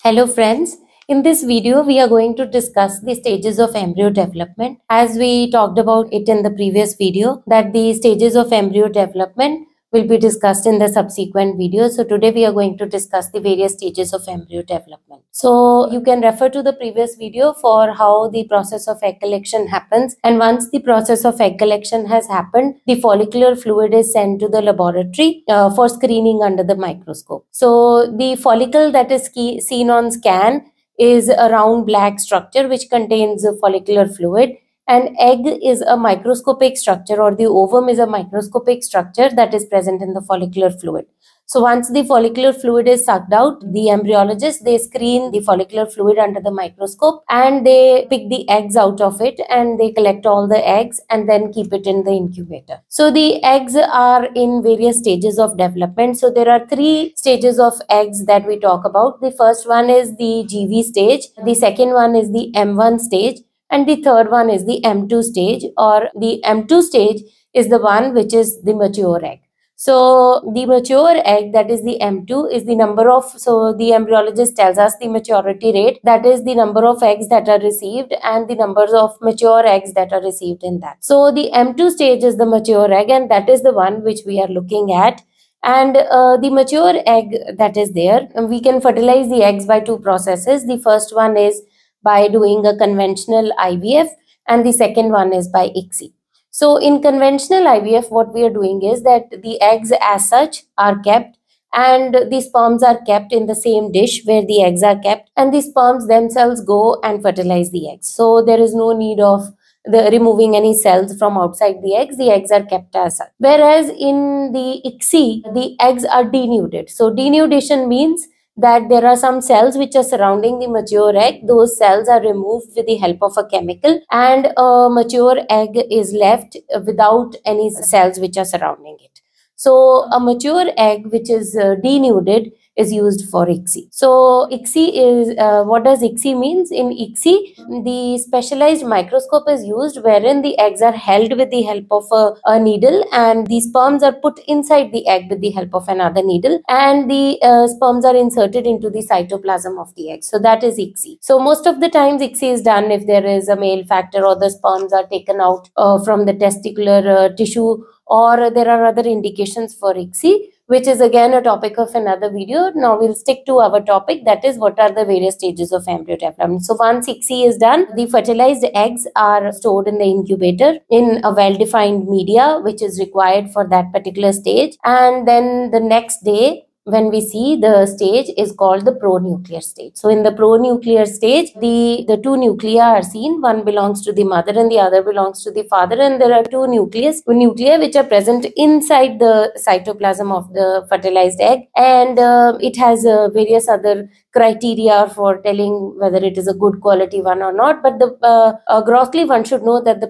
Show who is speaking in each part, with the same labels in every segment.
Speaker 1: Hello friends, in this video we are going to discuss the stages of embryo development. As we talked about it in the previous video, that the stages of embryo development will be discussed in the subsequent video. So today we are going to discuss the various stages of embryo development. So you can refer to the previous video for how the process of egg collection happens, and once the process of egg collection has happened, the follicular fluid is sent to the laboratory for screening under the microscope. So the follicle that is seen on scan is a round black structure which contains follicular fluid. An egg is a microscopic structure, or the ovum is a microscopic structure that is present in the follicular fluid. So once the follicular fluid is sucked out, the embryologists, they screen the follicular fluid under the microscope and they pick the eggs out of it and they collect all the eggs and then keep it in the incubator. So the eggs are in various stages of development. So there are 3 stages of eggs that we talk about. The first one is the GV stage, the second one is the M1 stage, and the third one is the M2 stage, or the M2 stage is the one which is the mature egg. So the mature egg, that is the M2, is the number of, so the embryologist tells us the maturity rate, that is the number of eggs that are received and the numbers of mature eggs that are received in that. So the M2 stage is the mature egg, and that is the one which we are looking at. And the mature egg that is there, we can fertilize the eggs by 2 processes. The first one is by doing a conventional IVF, and the second one is by ICSI. So in conventional IVF, what we are doing is that the eggs as such are kept and the sperms are kept in the same dish where the eggs are kept, and the sperms themselves go and fertilize the eggs. So there is no need of removing any cells from outside the eggs are kept as such. Whereas in the ICSI, the eggs are denuded. So denudation means that there are some cells which are surrounding the mature egg. Those cells are removed with the help of a chemical, and a mature egg is left without any cells which are surrounding it. So a mature egg which is denuded is used for ICSI. So ICSI is, what does ICSI means? In ICSI, the specialized microscope is used wherein the eggs are held with the help of a needle, and the sperms are put inside the egg with the help of another needle, and the sperms are inserted into the cytoplasm of the egg. So that is ICSI. So most of the times ICSI is done if there is a male factor or the sperms are taken out from the testicular tissue, or there are other indications for ICSI, which is again a topic of another video. Now we'll stick to our topic, that is what are the various stages of embryo development. So once ICSI is done, the fertilized eggs are stored in the incubator in a well-defined media which is required for that particular stage, and then the next day when we see the stage is called the pronuclear stage. So in the pronuclear stage, the 2 nuclei are seen. One belongs to the mother and the other belongs to the father, and there are 2 nuclei which are present inside the cytoplasm of the fertilized egg, and it has various other criteria for telling whether it is a good quality one or not, but the grossly one should know that the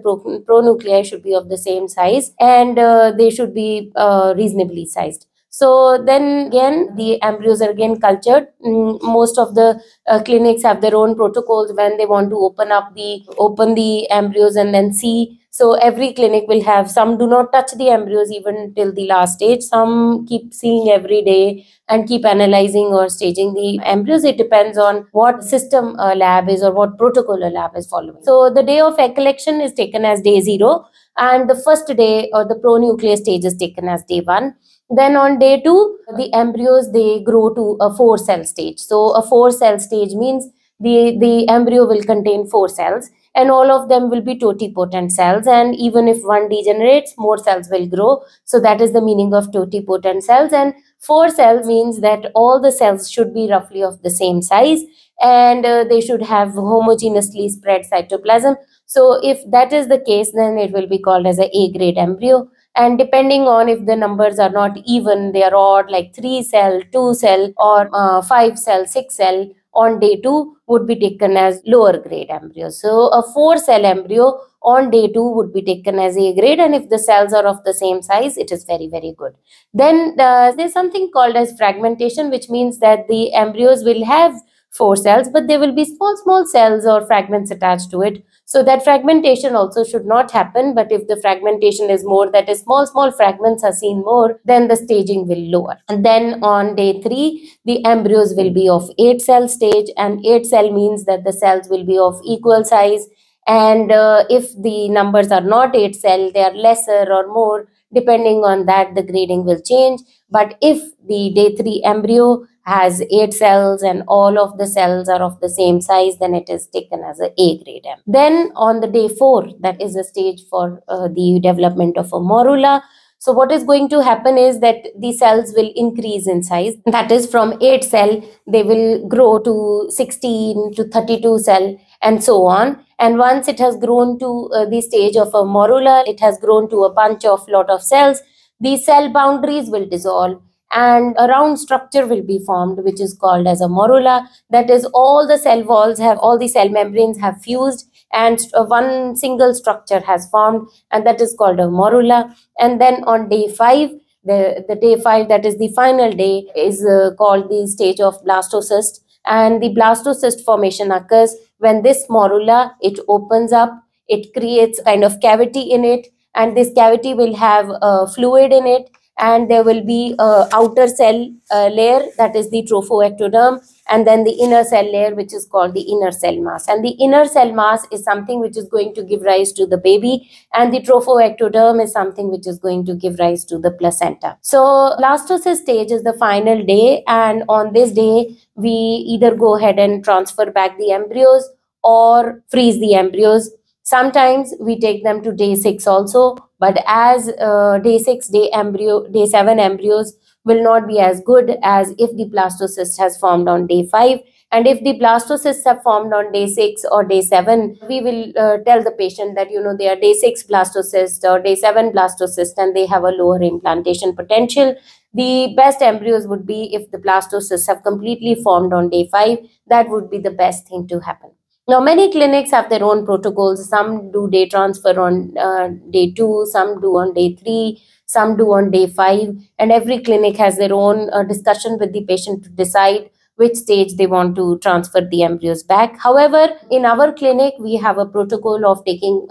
Speaker 1: pronuclei should be of the same size, and they should be reasonably sized. So then again, the embryos are again cultured. Most of the clinics have their own protocols when they want to open the embryos and then see. So every clinic will have, some do not touch the embryos even till the last stage. Some keep seeing every day and keep analyzing or staging the embryos. It depends on what system a lab is or what protocol a lab is following. So the day of egg collection is taken as day 0, and the first day or the pronuclear stage is taken as day 1. Then on day 2, the embryos, they grow to a 4-cell stage. So a 4-cell stage means the embryo will contain 4 cells, and all of them will be totipotent cells, and even if one degenerates, more cells will grow. So that is the meaning of totipotent cells. And 4 cells means that all the cells should be roughly of the same size, and they should have homogeneously spread cytoplasm. So if that is the case, then it will be called as a A-grade embryo. And depending on if the numbers are not even, they are odd, like 3-cell, 2-cell, or 5-cell, 6-cell, on day 2 would be taken as lower grade embryo. So a 4-cell embryo on day 2 would be taken as A grade, and if the cells are of the same size, it is very, very good. Then there's something called as fragmentation, which means that the embryos will have 4 cells, but there will be small cells or fragments attached to it. So that fragmentation also should not happen. But if the fragmentation is more, that is small fragments are seen more, then the staging will lower. And then on day 3, the embryos will be of 8 cell stage, and 8 cell means that the cells will be of equal size. And if the numbers are not 8 cell, they are lesser or more. Depending on that, the grading will change. But if the day 3 embryo has 8 cells and all of the cells are of the same size, then it is taken as a A grade M. Then on the day 4, that is a stage for the development of a morula. So what is going to happen is that the cells will increase in size. That is, from 8 cell, they will grow to 16 to 32 cell and so on. And once it has grown to the stage of a morula, it has grown to a bunch of lot of cells, the cell boundaries will dissolve and a round structure will be formed, which is called as a morula. That is, all the cell walls have, all the cell membranes have fused and one single structure has formed, and that is called a morula. And then on day 5, the day 5, that is the final day, is called the stage of blastocyst. And the blastocyst formation occurs when this morula, it opens up, it creates kind of cavity in it, and this cavity will have fluid in it, and there will be a outer cell layer, that is the trophoectoderm, and then the inner cell layer, which is called the inner cell mass. And the inner cell mass is something which is going to give rise to the baby, and the trophoectoderm is something which is going to give rise to the placenta. So blastocyst stage is the final day, and on this day we either go ahead and transfer back the embryos or freeze the embryos. Sometimes we take them to day 6 also, but as day 6, day 7 embryos will not be as good as if the blastocyst has formed on day 5. And if the blastocysts have formed on day 6 or day 7, we will tell the patient that, they are day 6 blastocyst or day 7 blastocyst and they have a lower implantation potential. The best embryos would be if the blastocysts have completely formed on day 5. That would be the best thing to happen. Now, many clinics have their own protocols. Some do day transfer on day 2, some do on day 3, some do on day 5, and every clinic has their own discussion with the patient to decide which stage they want to transfer the embryos back. However, in our clinic, we have a protocol of taking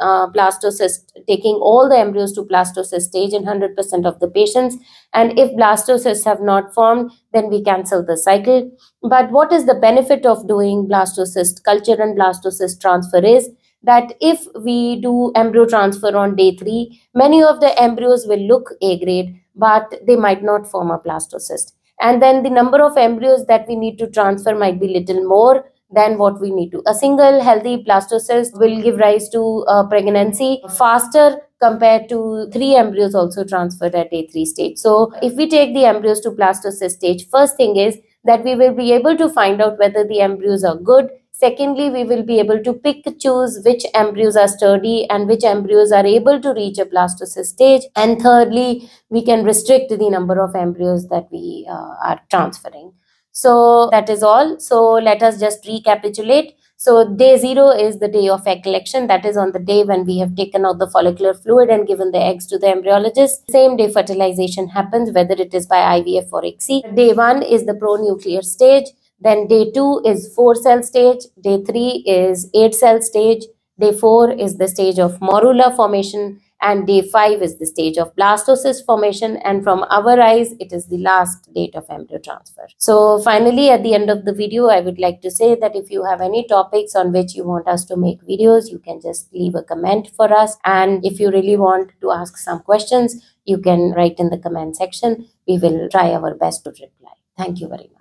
Speaker 1: taking all the embryos to blastocyst stage in 100% of the patients. And if blastocysts have not formed, then we cancel the cycle. But what is the benefit of doing blastocyst culture and blastocyst transfer is that if we do embryo transfer on day 3, many of the embryos will look A grade, but they might not form a blastocyst. And then the number of embryos that we need to transfer might be little more than what we need to. A single healthy blastocyst will give rise to pregnancy faster compared to 3 embryos also transferred at day 3 stage. So if we take the embryos to blastocyst stage, first thing is that we will be able to find out whether the embryos are good. Secondly, we will be able to choose which embryos are sturdy and which embryos are able to reach a blastocyst stage. And thirdly, we can restrict the number of embryos that we are transferring. So that is all. So let us just recapitulate. So day 0 is the day of egg collection. That is on the day when we have taken out the follicular fluid and given the eggs to the embryologist. Same day fertilization happens, whether it is by IVF or ICSI. Day 1 is the pronuclear stage. Then day 2 is 4 cell stage. Day 3 is 8 cell stage. Day 4 is the stage of morula formation. And day 5 is the stage of blastocyst formation. And from our eyes, it is the last date of embryo transfer. So finally, at the end of the video, I would like to say that if you have any topics on which you want us to make videos, you can just leave a comment for us. And if you really want to ask some questions, you can write in the comment section. We will try our best to reply. Thank you very much.